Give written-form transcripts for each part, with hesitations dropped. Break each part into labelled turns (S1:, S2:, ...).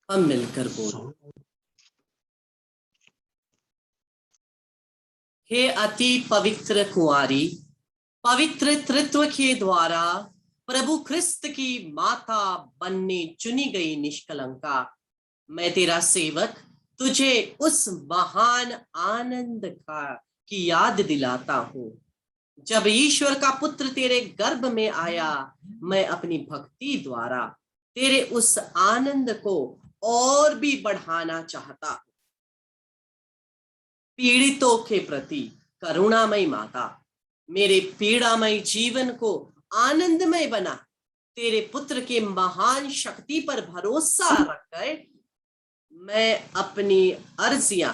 S1: हम मिलकर बोलो। हे अति पवित्र कुंवारी, पवित्र तृत्व के द्वारा प्रभु ख्रिस्त की माता बनने चुनी गई निष्कलंका, मैं तेरा सेवक तुझे उस महान आनंद की याद दिलाता हूँ जब ईश्वर का पुत्र तेरे गर्भ में आया। मैं अपनी भक्ति द्वारा तेरे उस आनंद को और भी बढ़ाना चाहता हूँ। पीड़ितों के प्रति करुणामयी माता, मेरे पीड़ामय जीवन को आनंदमय बना। तेरे पुत्र के महान शक्ति पर भरोसा रखकर मैं अपनी अर्जियां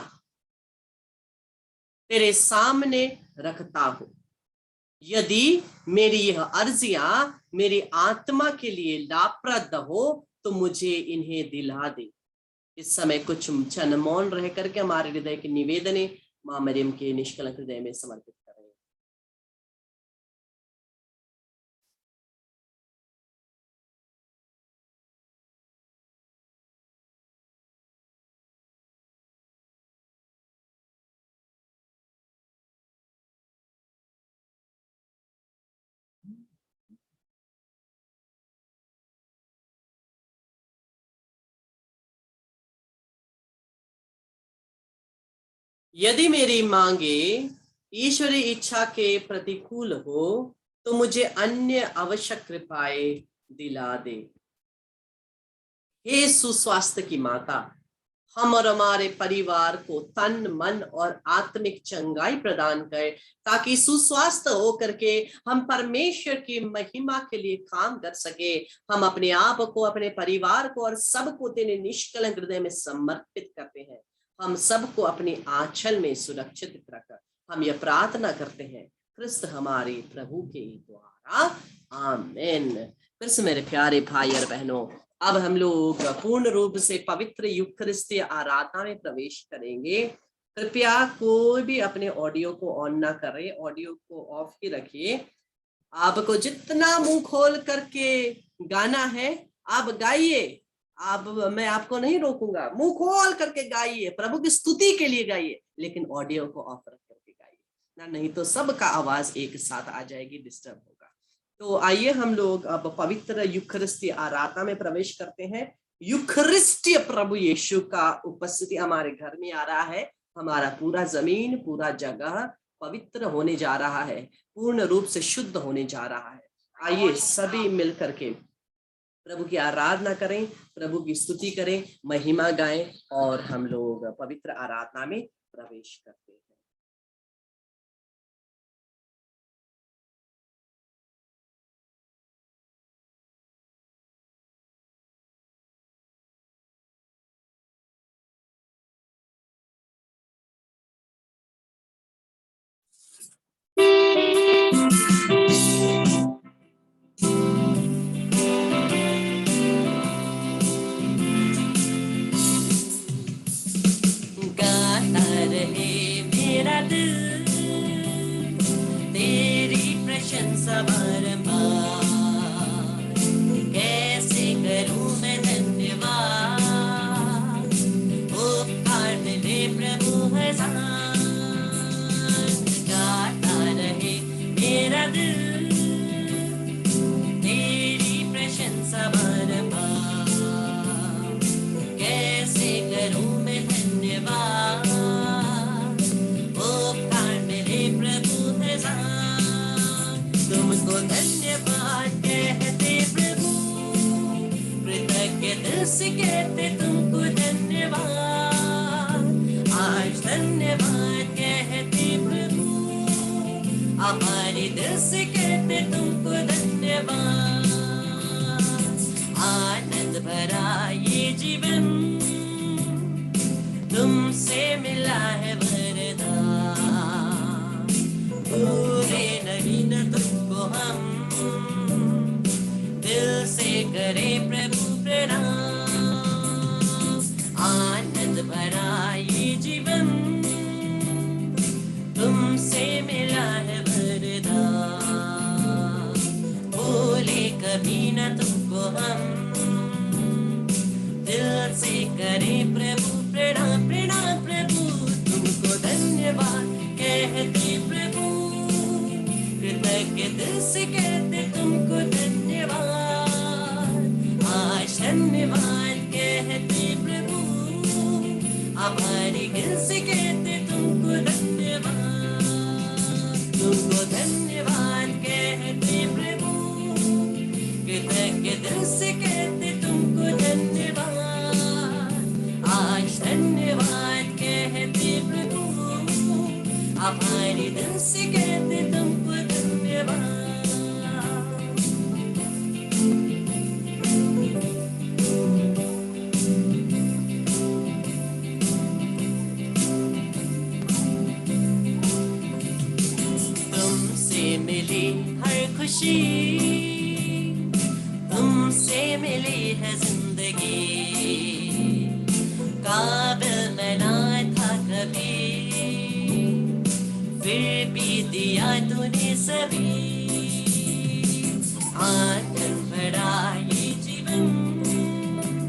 S1: तेरे सामने रखता हूं। यदि मेरी यह अर्जियां मेरी आत्मा के लिए लाभप्रद हो तो मुझे इन्हें दिला दे। इस समय कुछ क्षण मौन रह करके हमारे हृदय के निवेदने मां मरियम के निष्कलंक हृदय में समर्पित करें। यदि मेरी मांगे ईश्वरी इच्छा के प्रतिकूल हो तो मुझे अन्य आवश्यक कृपाएं दिला दे। हे सुस्वास्थ्य की माता, हम और हमारे परिवार को तन मन और आत्मिक चंगाई प्रदान कर ताकि सुस्वास्थ्य होकर के हम परमेश्वर की महिमा के लिए काम कर सके। हम अपने आप को, अपने परिवार को और सबको तेरे निष्कलंक हृदय में समर्पित करते हैं। हम सबको अपनी आंचल में सुरक्षित रखकर हम यह प्रार्थना करते हैं क्रिस्त हमारे प्रभु के द्वारा, आमीन। फिर से मेरे प्यारे भाई और बहनों, अब हम लोग पूर्ण रूप से पवित्र यूखरिस्तीय आराधना में प्रवेश करेंगे। कृपया कोई भी अपने ऑडियो को ऑन ना करे, ऑडियो को ऑफ ही रखिए। आपको जितना मुंह खोल करके गाना है आप गाइए। आप, मैं आपको नहीं रोकूंगा, मुंह खोल करके गाइए, प्रभु की स्तुति के लिए गाइए, लेकिन ऑडियो को ऑफ रख करके गाइए ना, नहीं तो सबका आवाज एक साथ आ जाएगी, डिस्टर्ब होगा। तो आइए हम लोग अब पवित्र यूखरिस्तीय आराधना में प्रवेश करते हैं। यूखरिस्तीय प्रभु यीशु का उपस्थिति हमारे घर में आ रहा है। हमारा पूरा जमीन, पूरा जगह पवित्र होने जा रहा है, पूर्ण रूप से शुद्ध होने जा रहा है। आइए सभी मिलकर के प्रभु की आराधना करें, प्रभु की स्तुति करें, महिमा गाएं और हम लोग पवित्र आराधना में प्रवेश करते हैं। करें प्रभु, प्रणाम प्रणाम प्रभु, तुमको धन्यवाद कहते प्रभु, कृतज्ञ दिल से कहते तुमको धन्यवाद, आज धन्यवाद कहते प्रभु, हमारे दिल से कहते तुमको धन्यवाद, तुमको धन्यवाद कहते प्रभु, कृतज्ञ दिल से कहते तुमको धन्यवाद, आज धन्यवाद कहते प्रभु, हमारे दिल से कहते तुमको धन्यवाद। तुमसे मिली हर खुशी, तुमसे मिली है जिंदगी, काबिल मैं ना था कभी, फिर भी दिया तूने सभी, आनंद भरा ये जीवन,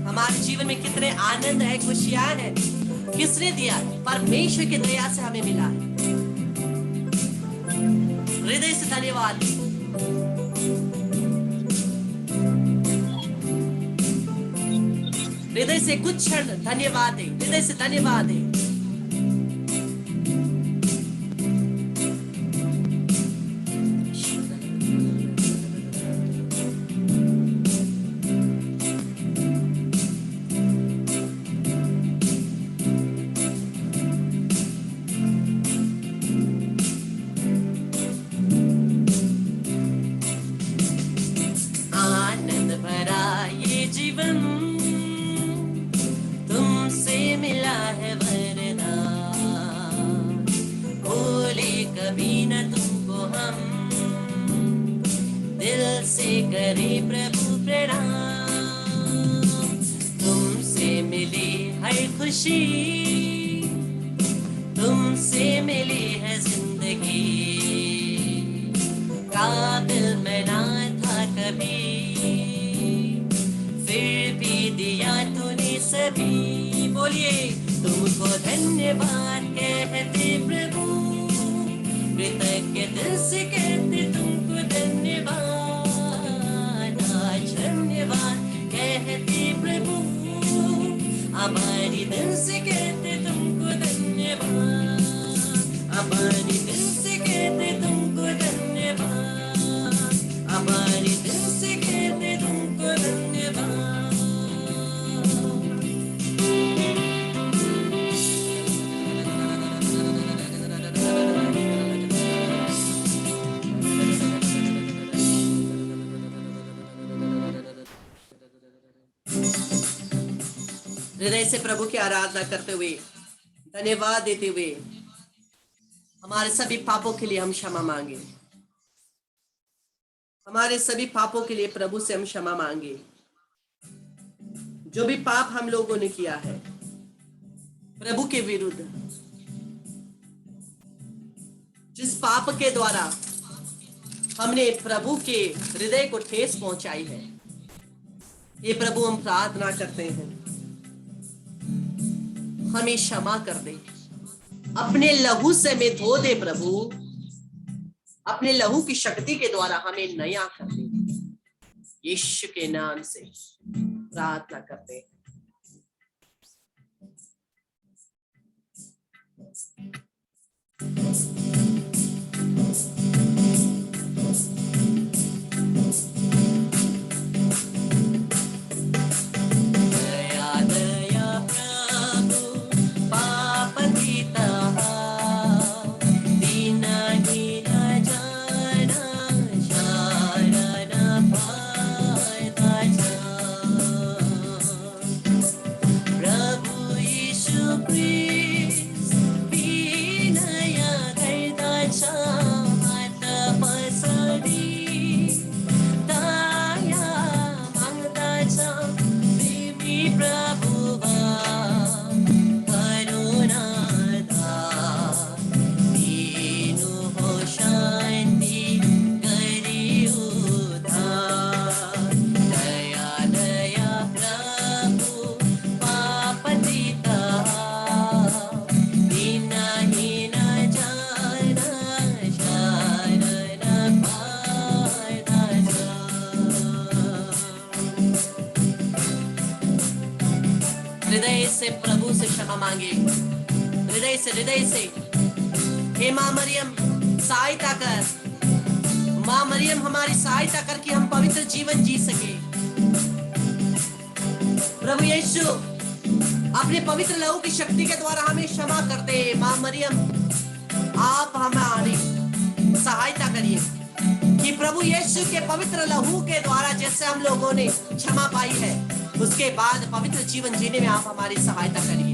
S1: हमारे जीवन में कितने आनंद है, खुशियां है, किसने दिया? परमेश्वर की दया से हमें मिला है। हृदय से धन्यवाद। हृदय से कुछ क्षण धन्यवाद दे, हृदय से धन्यवाद दे। आनंद भरा ये जीवन, तुमसे मिला है वरदान, भूले कभी न तुमको हम, दिल से करे प्रभु प्रणाम, तुमसे मिली हर खुशी, तुमसे मिली है जिंदगी, काबिल मैं ना था कभी, फिर भी दिया तूने सभी, बोलिए तुमको धन्यवाद कहते प्रभु, कृतज्ञ दिल से कहते तुमको धन्यवाद, आज धन्यवाद कहते प्रभु, हमारी दिल से कहते तुमको धन्यवाद, हमारी दिल से कहते तुमको धन्यवाद, हमारी दिल से कहते तुमको धन्यवाद। हृदय से प्रभु की आराधना करते हुए, धन्यवाद देते हुए, हमारे सभी पापों के लिए हम क्षमा मांगे, हमारे सभी पापों के लिए प्रभु से हम क्षमा मांगे। जो भी पाप हम लोगों ने किया है प्रभु के विरुद्ध, जिस पाप के द्वारा हमने प्रभु के हृदय को ठेस पहुंचाई है, ये प्रभु हम प्रार्थना करते हैं, हमें क्षमा कर दे, अपने लहू से हमें धो दे प्रभु, अपने लहू की शक्ति के द्वारा हमें नया कर दे, यीशु के नाम से प्रार्थना करते हैं। हृदय से प्रभु से क्षमा मांगे, हृदय से। हे माँ मरियम सहायता कर, माँ मरियम हमारी सहायता कर कि हम पवित्र जीवन जी सके। प्रभु यीशु अपने पवित्र लहू की शक्ति के द्वारा हमें क्षमा कर दे। माँ मरियम आप हमारी सहायता करिए कि प्रभु यीशु के पवित्र लहू के द्वारा जैसे हम लोगों ने क्षमा पाई है, उसके बाद पवित्र जीवन जीने में आप हमारी सहायता करिए।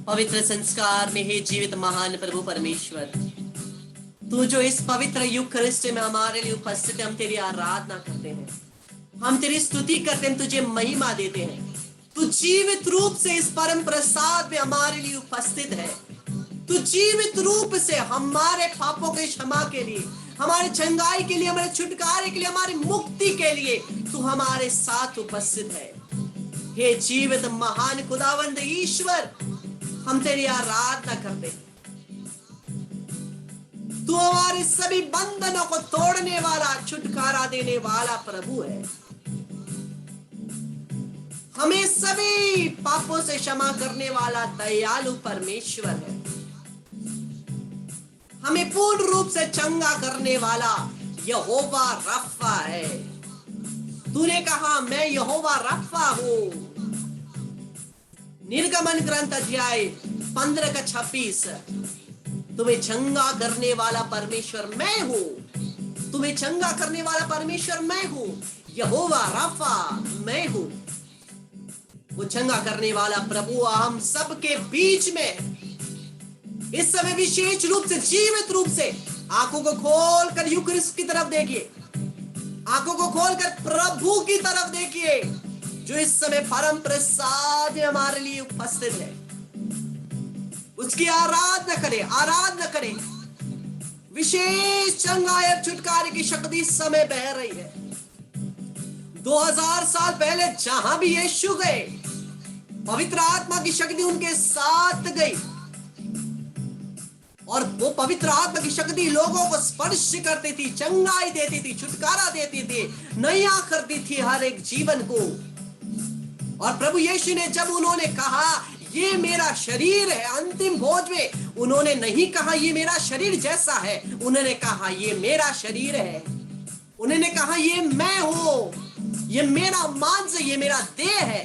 S1: पवित्र संस्कार में हे जीवित महान प्रभु परमेश्वर, तू जो इस पवित्र यूखरिस्ट में हमारे लिए उपस्थित है, हम तेरी आराधना करते हैं, हम तेरी स्तुति करते हैं, तुझे महिमा देते हैं। तू जीवित रूप से इस परम प्रसाद में हमारे लिए उपस्थित है। तू जीवित रूप से हमारे पापों के क्षमा के लिए, हमारे चंगाई के लिए, हमारे छुटकारे के लिए, हमारी मुक्ति के लिए तू हमारे साथ उपस्थित है। हे जीवित महान खुदावंद ईश्वर, हम तेरी आराधना करते हैं। तू हमारे सभी बंधनों को तोड़ने वाला, छुटकारा देने वाला प्रभु है। हमें सभी पापों से क्षमा करने वाला दयालु परमेश्वर है। हमें पूर्ण रूप से चंगा करने वाला यहोवा रफ़ा है। तूने कहा मैं यहोवा रफ़ा हूं। निर्गमन ग्रंथ अध्याय 15:26, तुम्हें चंगा करने वाला परमेश्वर मैं हूं। तुम्हें चंगा करने वाला परमेश्वर मैं हूं, यहोवा रफ़ा मैं हूं। वो चंगा करने वाला प्रभु हम सबके बीच में इस समय विशेष रूप से, जीवित रूप से आंखों को खोलकर यूक्रिस्ट की तरफ देखिए, आंखों को खोलकर प्रभु की तरफ देखिए जो इस समय परम प्रसाद हमारे लिए उपस्थित है। उसकी आराधना करें, आराधना करें। विशेष चंगाई और छुटकारे की शक्ति इस समय बह रही है। 2000 साल पहले जहां भी यीशु गए, पवित्र आत्मा की शक्ति उनके साथ गई और वो पवित्र आत्मा की शक्ति लोगों को स्पर्श करती थी, चंगाई देती थी, छुटकारा देती थी, नया करती थी हर एक जीवन को। और प्रभु यीशु ने जब उन्होंने कहा ये मेरा शरीर है, अंतिम भोज में उन्होंने नहीं कहा ये मेरा शरीर जैसा है, उन्होंने कहा ये मेरा शरीर है। उन्होंने कहा ये मैं हूं, ये मेरा मांस है, ये मेरा देह है।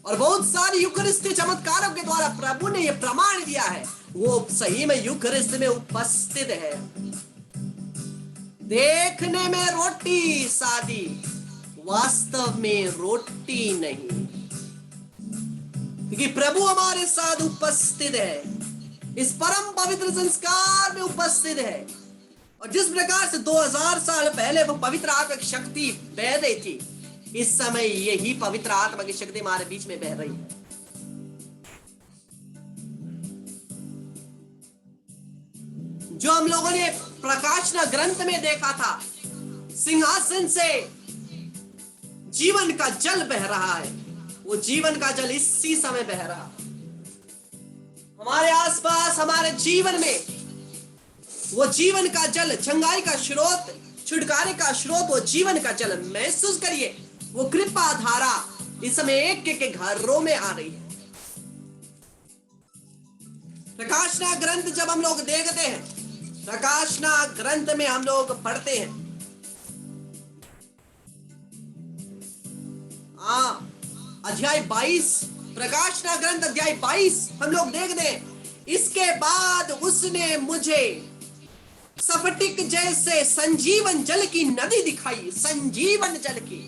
S1: और बहुत सारे यूखरिस्ती चमत्कारों के द्वारा प्रभु ने यह प्रमाण दिया है वो सही में यूखरिस्ट में उपस्थित है। देखने में रोटी सादी, वास्तव में रोटी नहीं, क्योंकि प्रभु हमारे साथ उपस्थित है, इस परम पवित्र संस्कार में उपस्थित है। और जिस प्रकार से 2000 साल पहले वो पवित्र आत्मा की शक्ति बह रही थी, इस समय यही पवित्र आत्मा की शक्ति हमारे बीच में बह रही है। जो हम लोगों ने प्रकाशना ग्रंथ में देखा था, सिंहासन से जीवन का जल बह रहा है, वो जीवन का जल इसी समय बह रहा है हमारे आसपास, हमारे जीवन में। वो जीवन का जल, चंगाई का स्रोत, छुटकारे का स्रोत, वो जीवन का जल महसूस करिए। वो कृपा धारा इस समय एक के घरों में आ रही है। प्रकाशना ग्रंथ जब हम लोग देखते हैं, प्रकाशना ग्रंथ में हम लोग पढ़ते हैं, अध्याय 22, प्रकाशना ग्रंथ अध्याय 22 हम लोग देखते हैं। इसके बाद उसने मुझे स्फटिक जैसे संजीवन जल की नदी दिखाई, संजीवन जल की,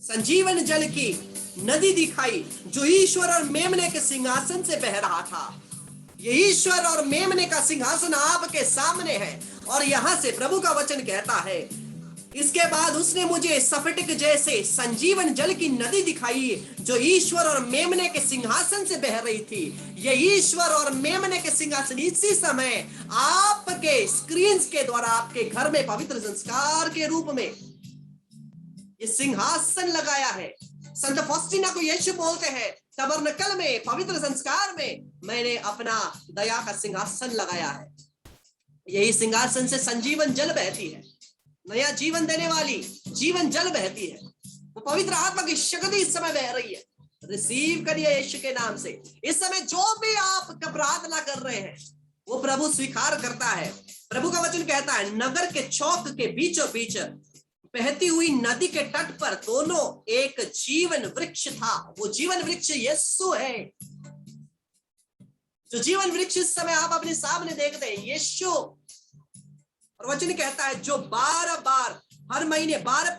S1: संजीवन जल की नदी दिखाई, जो ईश्वर और मेमने के सिंहासन से बह रहा था। ये ईश्वर और मेमने का सिंहासन आपके सामने है। और यहां से प्रभु का वचन कहता है, इसके बाद उसने मुझे स्फटिक जैसे संजीवन जल की नदी दिखाई, जो ईश्वर और मेमने के सिंहासन से बह रही थी। ये ईश्वर और मेमने के सिंहासन इसी समय आपके स्क्रीन के द्वारा आपके घर में पवित्र संस्कार के रूप में ये सिंहासन लगाया है। संत फॉस्टिना को यीशु बोलते हैं, तबरनकल में, पवित्र संस्कार में मैंने अपना दया का सिंहासन लगाया है। यही सिंहासन से संजीवन जल बहती है, नया जीवन देने वाली जीवन जल बहती है। वो पवित्र आत्मा की शक्ति इस समय बह रही है। रिसीव करिए यीशु के नाम से। इस समय जो भी आप प्रार्थना कर रहे हैं वो प्रभु स्वीकार करता है। प्रभु का वचन कहता है, नगर के चौक के बीचों बीच बहती हुई नदी के तट पर दोनों एक जीवन वृक्ष था। वो जीवन वृक्ष यीशु है। जो जीवन वृक्ष इस समय आप अपने सामने देखते हैं, यीशु। और वचन कहता है, जो 12 बार हर महीने 12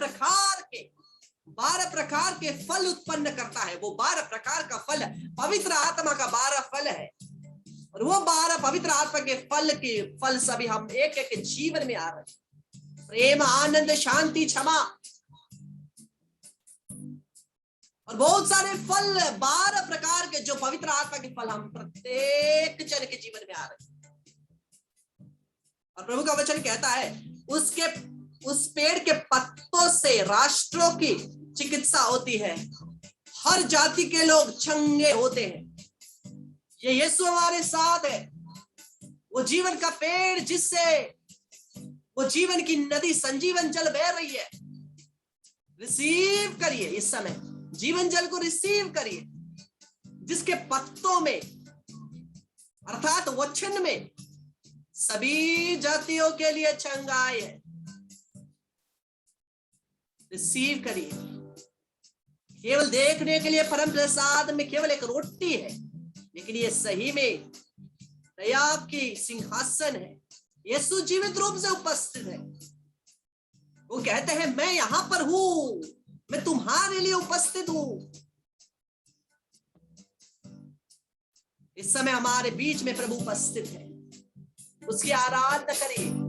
S1: प्रकार के फल उत्पन्न करता है। वो 12 प्रकार का फल पवित्र आत्मा का 12 फल है। और वो 12 पवित्र आत्मा के फल सभी हम एक एक जीवन में आ रहे हैं। प्रेम, आनंद, शांति, क्षमा और बहुत सारे फल, 12 प्रकार के जो पवित्र आत्मा के फल हम प्रत्येक जन के जीवन में आ रहे हैं। और प्रभु का वचन कहता है, उस पेड़ के पत्तों से राष्ट्रों की चिकित्सा होती है, हर जाति के लोग चंगे होते हैं। ये यीशु हमारे साथ है, वो जीवन का पेड़ जिससे वो जीवन की नदी संजीवन जल बह रही है। रिसीव करिए इस समय, जीवन जल को रिसीव करिए, जिसके पत्तों में अर्थात वचन में सभी जातियों के लिए चंगाई है। रिसीव करिए। केवल देखने के लिए परम प्रसाद में केवल एक रोटी है, लेकिन ये सही में दया की सिंहासन है। यीशु जीवित रूप से उपस्थित है। वो कहते हैं, मैं यहां पर हूं, मैं तुम्हारे लिए उपस्थित हूं। इस समय हमारे बीच में प्रभु उपस्थित है, उसकी आराधना करिए।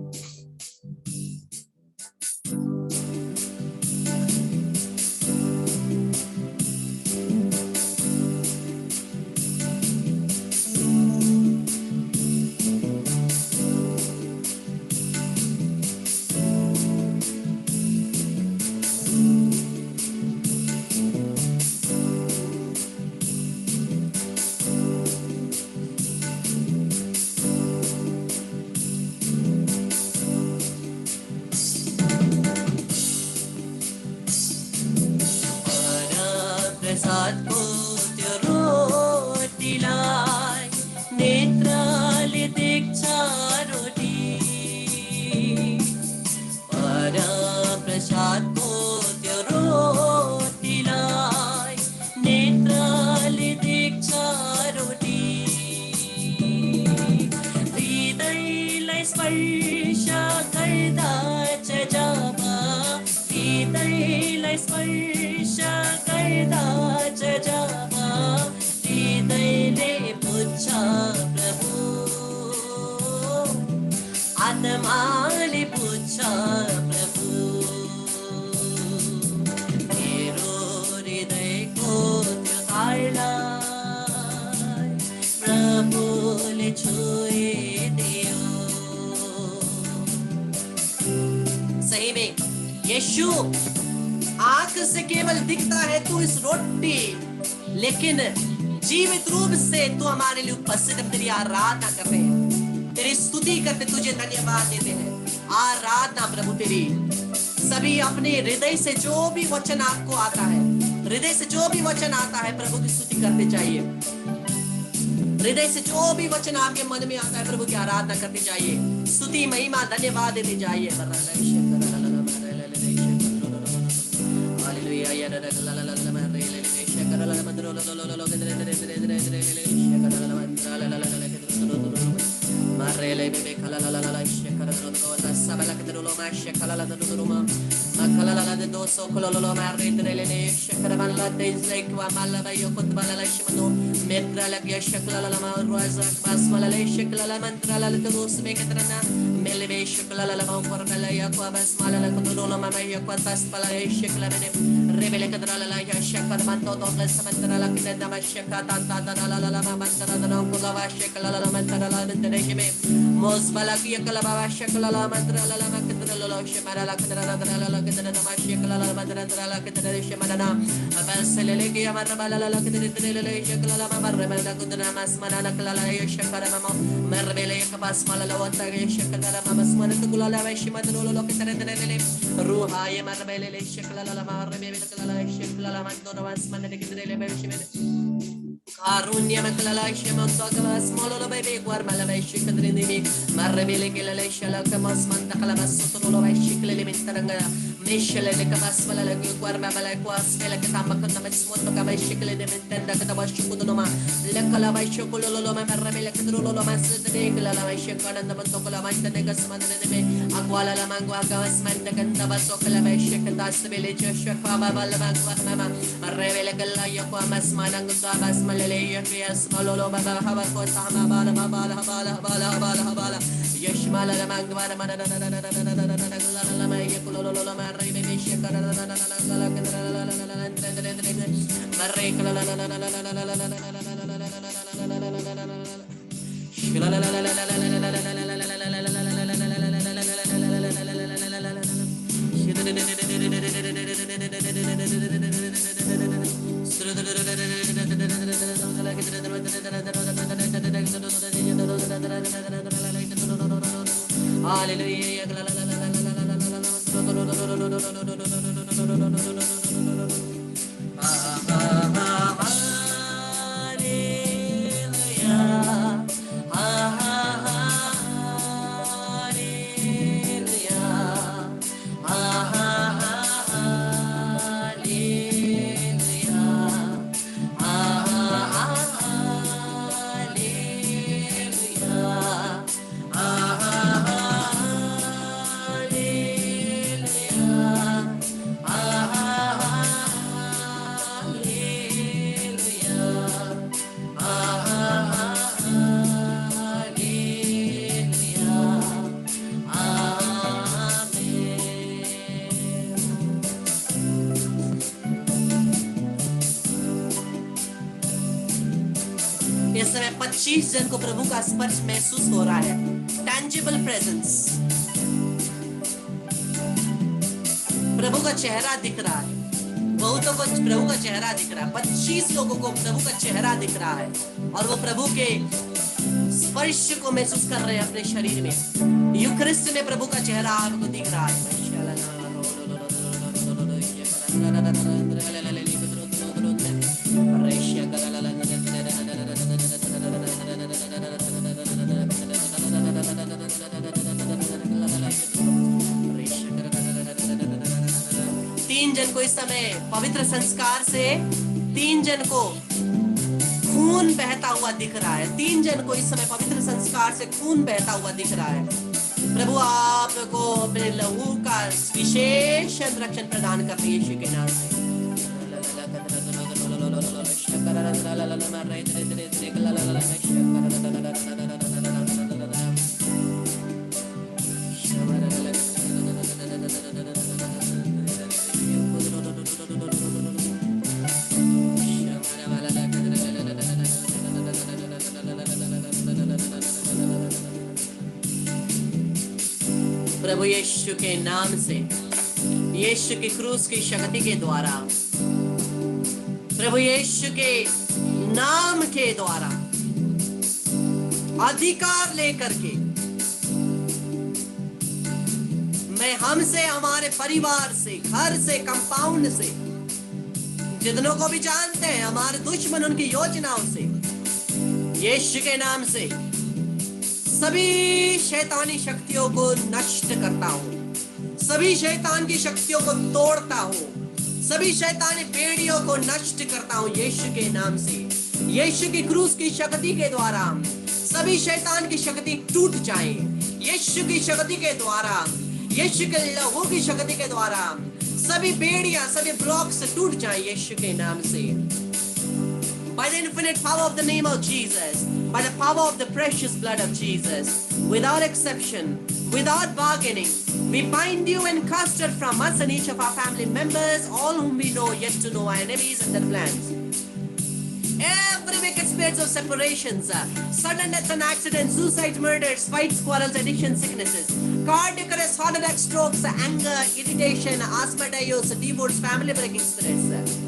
S1: आत्माले पूछ प्रभु, मेरो हृदयको त्यो तारलाई प्रभुले छुइदियो। सही में यीशु आंख से केवल दिखता है तू इस रोटी, लेकिन जीवित रूप से तू हमारे लिए उपस्थित है। तेरी आराधना कर रहे हैं, तेरी स्तुति करते, तुझे धन्यवाद देते हैं। आराधना प्रभु तेरी। सभी अपने हृदय से जो भी वचन आपको आता है, हृदय से जो भी वचन आता है प्रभु की स्तुति करते जाइए। हृदय से जो भी वचन आपके मन में आता है प्रभु की आराधना करते जाइए, स्तुति महिमा धन्यवाद देते जाइए। इस समय 25 जन को प्रभु का स्पर्श महसूस हो रहा है, टैंजिबल प्रेजेंस, प्रभु का चेहरा दिख रहा है। बहुतों को प्रभु का चेहरा दिख रहा है, 25 लोगों को प्रभु का चेहरा दिख रहा है और वो प्रभु के स्पर्श को महसूस कर रहे हैं अपने शरीर में। यूखरिस्ट में प्रभु का चेहरा आपको दिख रहा है। तीन जन को इस समय पवित्र संस्कार से, 3 जन को खून बहता हुआ दिख रहा है। 3 जन को इस समय पवित्र संस्कार से खून बहता हुआ दिख रहा है। प्रभु आपको अपने लहू का विशेष संरक्षण प्रदान करते हैं यीशु के नाम से। प्रभु यीशु के नाम से, यीशु की क्रूस की शक्ति के द्वारा, प्रभु यीशु के नाम के द्वारा अधिकार लेकर के हमसे, हमारे परिवार से, घर से, कंपाउंड से, जितनों को भी जानते हैं, हमारे दुश्मन उनकी योजनाओं से, यीशु के नाम से सभी शैतानी शक्तियों को नष्ट करता हूं, सभी शैतान की शक्तियों को तोड़ता हूं, सभी शैतानी बेड़ियों को नष्ट करता हूं यीशु के नाम से। यीशु की क्रूस की शक्ति के द्वारा सभी शैतान की शक्ति टूट जाए, यीशु की शक्ति के द्वारा, यीशु के लहू की शक्ति के द्वारा सभी बेड़ियां, सभी ब्लॉक्स टूट जाए यीशु के नाम से। By the infinite power of the name of Jesus, by the power of the precious blood of Jesus, without exception, without bargaining, we bind you and cast it from us and each of our family members, all whom we know, yet to know, our enemies and their plans. Every wicked spirits of separations, sudden death and accidents, suicides, murders, fights, quarrels, addiction, sicknesses, cardiac arrest, heart attack, strokes, anger, irritation, asthma, divorce, family breaking spirits,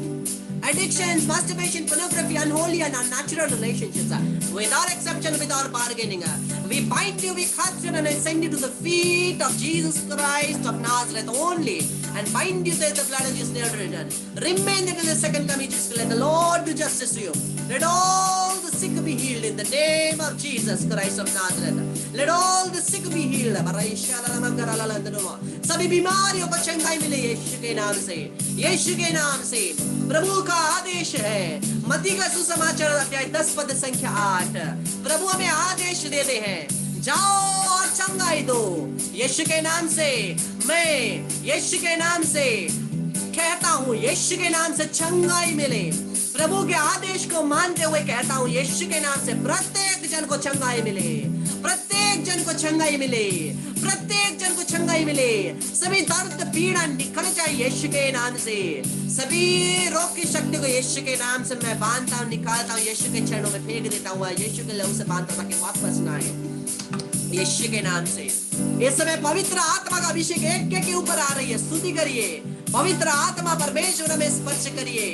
S1: addictions, masturbation, pornography, unholy and unnatural relationships, without exception, without bargaining, we bind you, we cut you and send you to the feet of Jesus Christ of Nazareth only, and bind you there the blood of Jesus near to return. Remain until the second coming of Jesus. Let the Lord do justice to you. Let all the sick be healed in the name of Jesus Christ of Nazareth. Let all the sick be healed. सभी बीमारियों को चंगाई मिले यीशु के नाम से, यीशु के नाम से। प्रभु का आदेश है, मत्ती का सुसमाचार अध्याय 10 पद संख्या 8, प्रभु हमें आदेश देते हैं, जाओ और चंगाई दो यीशु के नाम से। मैं यीशु के नाम से कहता हूँ, यीशु के नाम से चंगाई मिले। प्रभु के आदेश को मानते हुए कहता हूँ, यीशु के नाम से प्रत्येक जन को चंगाई मिले, प्रत्येक जन को चंगाई मिले, प्रत्येक जन को चंगाई मिले। सभी दर्द पीड़ा निकल जाए यीशु के नाम से। सभी रोग की शक्ति को यीशु के नाम से मैं बांधता हूँ, निकालता हूँ, यीशु के चरणों में फेंक देता हूँ, यीशु के लहू से बांधता हूँ ताकि वापस ना आए यीशु के नाम से। इस समय पवित्र आत्मा का अभिषेक एक के ऊपर आ रही है। स्तुति करिए, पवित्र आत्मा परमेश्वर में स्पर्श करिए।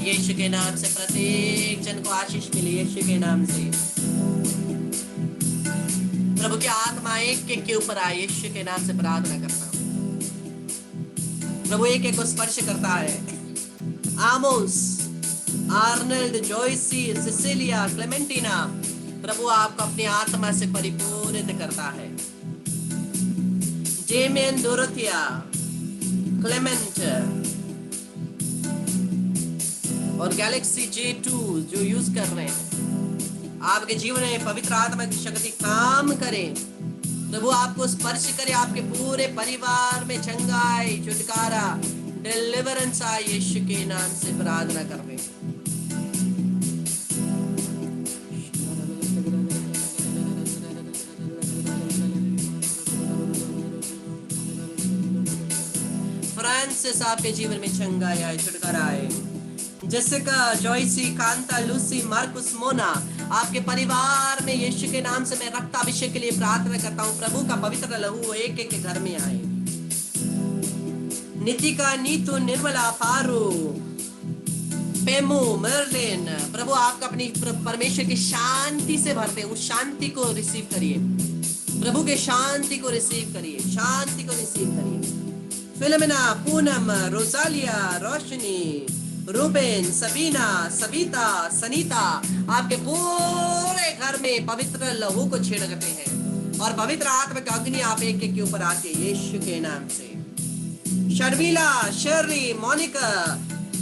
S1: यीशु के नाम से प्रत्येक जन को आशीष मिले यीशु के नाम से। प्रभु की आत्मा एक एक के ऊपर आए यीशु के नाम से प्रार्थना करता हूँ। प्रभु एक एक को स्पर्श करता है। आमोस, आर्नल्ड, जॉयसी, सिसिलिया, क्लेमेंटिना, प्रभु आपको अपनी आत्मा से परिपूरित करता है। जेमियन, डोरोथिया, क्लेमेंट और गैलेक्सी J2 जो यूज कर रहे हैं, आपके जीवन में पवित्र आत्मा की शक्ति काम करे। प्रभु आपको स्पर्श करे, आपके पूरे परिवार में चंगाई, छुटकारा, डिलीवरेंस आए यीशु के नाम से प्रार्थना कर रहे हैं। फ्रांसिस, आपके जीवन में चंगाई आए, छुटकारा आए। जेसिका, जॉयसी, कांता, लूसी, मार्कुस, मोना, आपके परिवार में यीशु के नाम से मैं रक्ताभिषेक के लिए प्रार्थना करता हूँ। प्रभु का पवित्र लहू एक एक के घर में आए। नितिका, नीतू, निर्मला, पारू, पेमू, मर्लिन, प्रभु आपका अपनी परमेश्वर की शांति से भरते, उस शांति को रिसीव करिए। प्रभु के शांति को रिसीव करिए, शांति को रिसीव करिए। फिलोमिना, पूनम, रोजालिया, रोशनी, रूबेन, सबीना, सविता, सनीता, आपके पूरे घर में पवित्र लहू को छिड़कते हैं और पवित्र आत्मा का अग्नि आप एक एक के ऊपर आके यीशु के नाम से। शर्मिला, शर्री, मोनिका,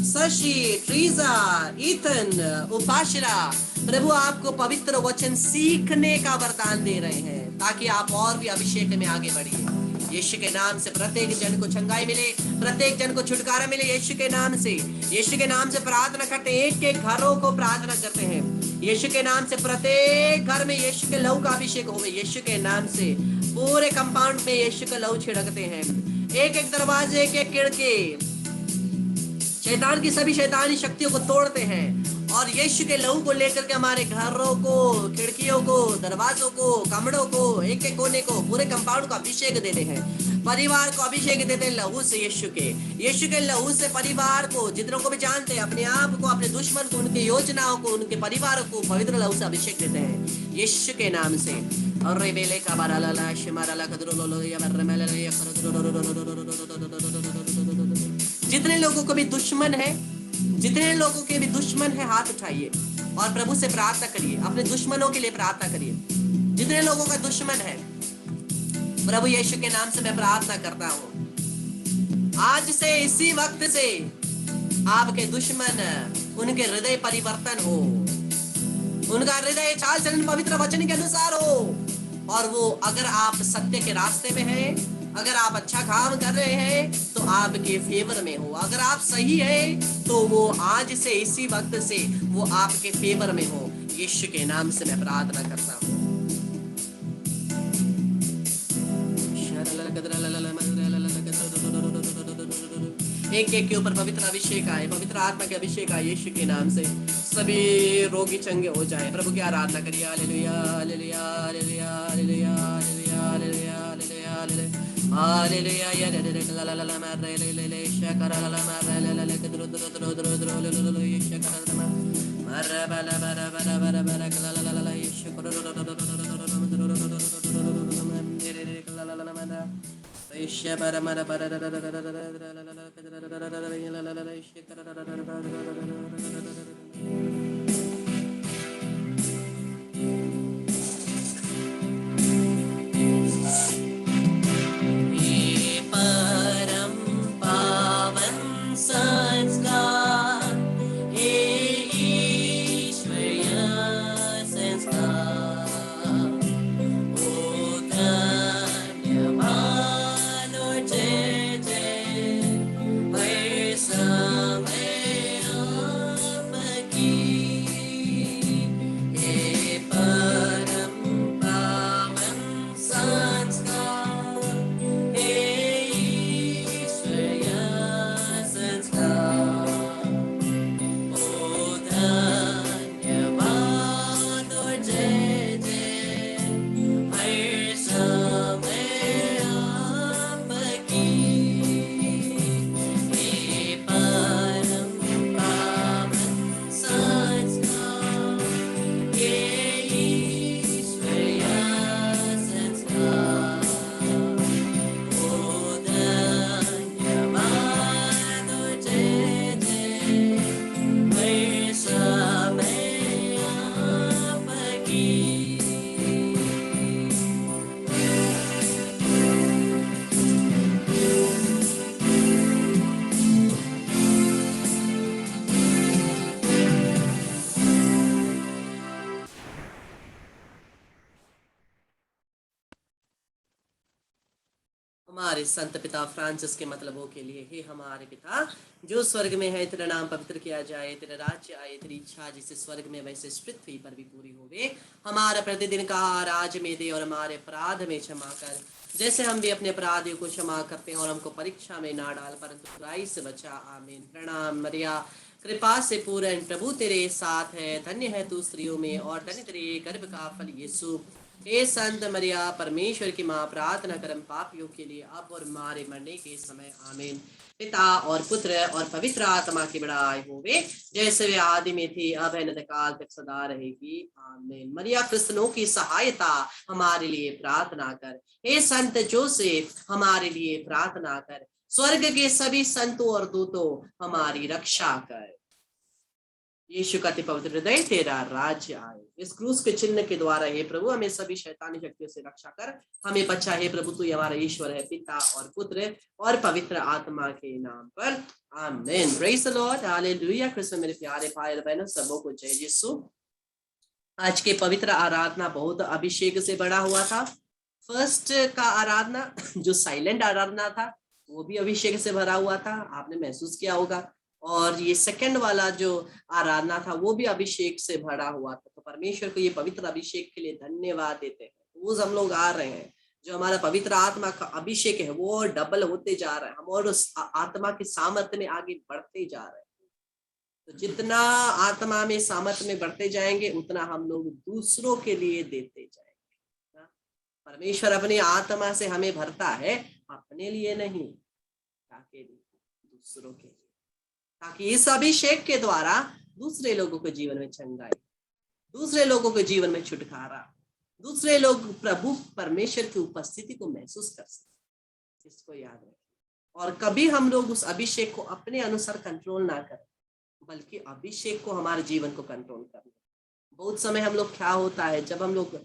S1: शशि, ट्रीजा, ईथन, उपाशरा, प्रभु आपको पवित्र वचन सीखने का वरदान दे रहे हैं ताकि आप और भी अभिषेक में आगे बढ़िए। यीशु के नाम से प्रत्येक जन को चंगाई मिले, प्रत्येक जन को छुटकारा मिले यीशु के नाम से। यीशु के नाम से प्रार्थना करते हैं, एक एक घरों को प्रार्थना करते हैं यीशु के नाम से। प्रत्येक घर में यीशु के लहू का अभिषेक हो यीशु के नाम से। पूरे कंपाउंड में यीशु का लहू छिड़कते हैं। एक एक दरवाजे, एक एक खिड़की, शैतान की सभी शैतानी शक्तियों को तोड़ते हैं और यीशु के लहू को लेकर के हमारे घरों को, खिड़कियों को, दरवाजों को, कमरों को, एक एक कोने को, पूरे कंपाउंड को अभिषेक देते हैं। परिवार को अभिषेक देते हैं लहू से, यीशु के लहू से परिवार को, जितनों को भी जानते हैं, अपने आप को, अपने दुश्मन को, उनके योजनाओं को, उनके परिवार को पवित्र लहू से अभिषेक देते हैं यीशु के नाम से। और रेबेले का बाराला शिमाराला कदरोलो या बरमेले, जितने लोगों को भी दुश्मन है, जितने लोगों के भी दुश्मन है, हाथ उठाइए और प्रभु से प्रार्थना करिए। अपने दुश्मनों के लिए प्रार्थना करिए। जितने लोगों का दुश्मन है, प्रभु यीशु के नाम से मैं प्रार्थना करता हूँ, आज से, इसी वक्त से आपके दुश्मन, उनके हृदय परिवर्तन हो, उनका हृदय चाल चलन पवित्र वचन के अनुसार हो और वो, अगर आप सत्य के रास्ते में हैं, अगर आप अच्छा काम कर रहे हैं तो आपके फेवर में हो, अगर आप सही है तो वो आज से, इसी वक्त से वो आपके फेवर में हो। यीशु के नाम से मैं प्रार्थना करता हूँ। एक एक के ऊपर पवित्र अभिषेक आए, पवित्र आत्मा के अभिषेक आए यीशु के नाम से। सभी रोगी चंगे हो जाए। प्रभु की आराधना करिए। Hallelujah, hallelujah, hallelujah, hallelujah, hallelujah, hallelujah, hallelujah, hallelujah, या रे रे ला ला ला ला मा रे ले ले ले शकर ला ला मा रे ले ले ले कद्रो द्रो द्रो द्रो द्रो ले ले ले ये शकर मा मर बला बला बला बला बला ला ला ला ला ये शकर रो रो रो रो रो रे रे ला ला ला मा दा ये बरा मरा बरा रा रा रा रा रा ला ला ला कद्रो रा रा रा ला ला ला ला ये शकर रा रा रा रा। हमारे संत पिता फ्रांसिस के मतलबों के लिए, हे हमारे पिता जो स्वर्ग में है, तेरा नाम पवित्र किया जाए, तेरा राज्य आए, तेरी इच्छा जैसे स्वर्ग में वैसे पृथ्वी पर भी पूरी होवे। हमारा प्रतिदिन का आहार आज में दे और हमारे अपराध में क्षमा कर जैसे हम भी अपने अपराधियों को क्षमा करते हैं और हमको परीक्षा में ना डाल परंतु बुराई से बचा। आमीन। प्रणाम मरिया, कृपा से पूर्ण प्रभु तेरे साथ है, धन्य है तू स्त्रियों में और धन्य तेरे गर्भ का फल यीशु। हे संत मरिया परमेश्वर की माँ, प्रार्थना करम पापियों के लिए अब और हमारे मरने के समय, आमीन। पिता और पुत्र और पवित्र आत्मा की बड़ाई होवे, जैसे वे आदि में थी, अब है अनंत काल तक सदा रहेगी, आमीन। मरिया क्रिस्तनों की सहायता हमारे लिए प्रार्थना कर। हे संत जोसेफ हमारे लिए प्रार्थना कर। स्वर्ग के सभी संतों और दूतों हमारी रक्षा कर। यीशु का पवित्र हृदय तेरा राज्य आए। इस क्रूस के चिन्ह के द्वारा हे प्रभु हमें सभी शैतानी शक्तियों से रक्षा कर, हमें बचा। हे प्रभु तू हमारा ईश्वर है, पिता और पुत्र और पवित्र आत्मा के नाम पर, आमीन। Praise the Lord, hallelujah. Krishna मेरे प्यारे भाई और बहनों, सबों को जय यीशु। आज के पवित्र आराधना बहुत अभिषेक से बड़ा हुआ था। फर्स्ट का आराधना जो साइलेंट आराधना था वो भी अभिषेक से भरा हुआ था, आपने महसूस किया होगा। और ये सेकंड वाला जो आराधना था वो भी अभिषेक से भरा हुआ था। तो परमेश्वर को ये पवित्र अभिषेक के लिए धन्यवाद देते हैं। रोज हम लोग आ रहे हैं, जो हमारा पवित्र आत्मा का अभिषेक है वो डबल होते जा रहा है, हम और उस आत्मा की सामर्थ्य में आगे बढ़ते जा रहे हैं। तो जितना आत्मा में सामर्थ्य में बढ़ते जाएंगे उतना हम लोग दूसरों के लिए देते जाएंगे। परमेश्वर अपनी आत्मा से हमें भरता है, अपने लिए नहीं, ताकि दूसरों के लिए, ताकि इस अभिषेक के द्वारा दूसरे लोगों के जीवन में चंगाई, दूसरे लोगों के जीवन में छुटकारा, दूसरे लोग प्रभु परमेश्वर की उपस्थिति को महसूस कर सके। इसको याद रखें। और कभी हम लोग उस अभिषेक को अपने अनुसार कंट्रोल ना करें, बल्कि अभिषेक को हमारे जीवन को कंट्रोल करना। बहुत समय हम लोग क्या होता है, जब हम लोग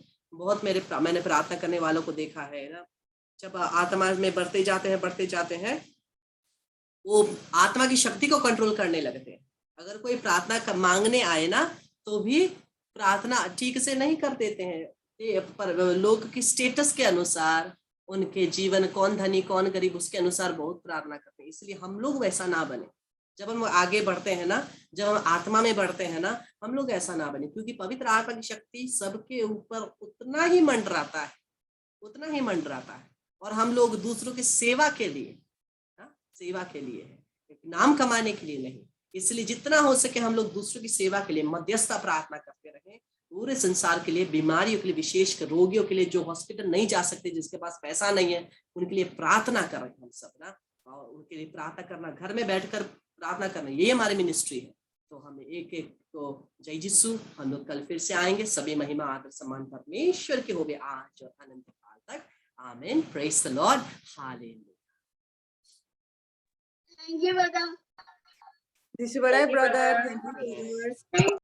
S1: मैंने प्रार्थना करने वालों को देखा है ना, जब आत्मा में बढ़ते जाते हैं वो आत्मा की शक्ति को कंट्रोल करने लगते हैं। अगर कोई प्रार्थना मांगने आए ना तो भी प्रार्थना ठीक से नहीं कर देते हैं, पर लोग की स्टेटस के अनुसार, उनके जीवन कौन धनी कौन गरीब उसके अनुसार बहुत प्रार्थना करते हैं। इसलिए हम लोग वैसा ना बने। जब हम आगे बढ़ते हैं ना, जब हम आत्मा में बढ़ते हैं ना, हम लोग ऐसा ना बने, क्योंकि पवित्र आत्मा की शक्ति सबके ऊपर उतना ही मंडराता है। और हम लोग दूसरों की सेवा के लिए है, नाम कमाने के लिए नहीं। इसलिए जितना हो सके हम लोग दूसरों की सेवा के लिए मध्यस्थता प्रार्थना करते रहें। पूरे संसार के लिए, बीमारियों के लिए, विशेष रोगियों के लिए, जो हॉस्पिटल नहीं जा सकते, जिसके पास पैसा नहीं है, उनके लिए प्रार्थना करें हम सब ना। और उनके लिए प्रार्थना करना, घर में बैठकर प्रार्थना करना, ये हमारी मिनिस्ट्री है। तो हमें एक एक तो जय यीशु। हम लोग कल फिर से आएंगे। सभी महिमा आदर सम्मान परमेश्वर के होवे आज और अनंत काल तक, आमीन। Praise the Lord, hallelujah.
S2: Thank you, brother.
S3: This is brother. Thank you, brothers.